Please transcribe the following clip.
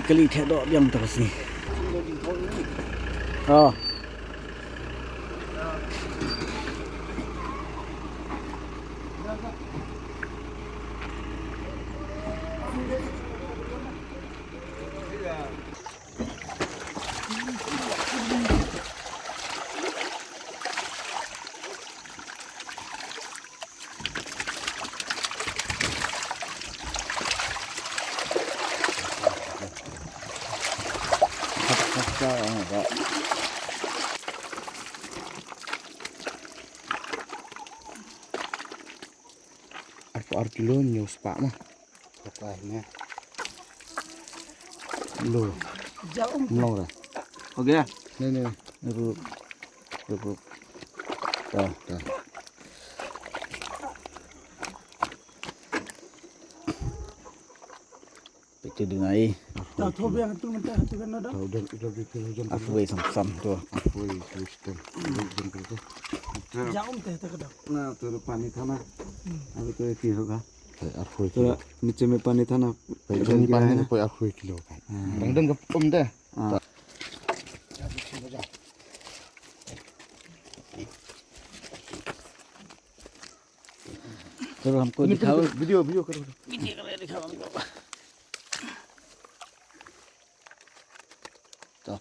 kali thẻ đỏ biang terus nih. Oh. Enggak. Kilo news pak mah katanya lo jauh mau lah oke ya nih rubuk dah itu dengai tahu biang itu mentah itu kan ada udah hujan aku sam tuh aku Kristen itu jauh teh terkedap nah tuh pani tanah aku tuh kilo kan aku itu नीचे में पानी था ना पानी में कोई aku kilo kan dang gepom deh चलो हमको दिखाओ वीडियो करो दिखाओ हमको तो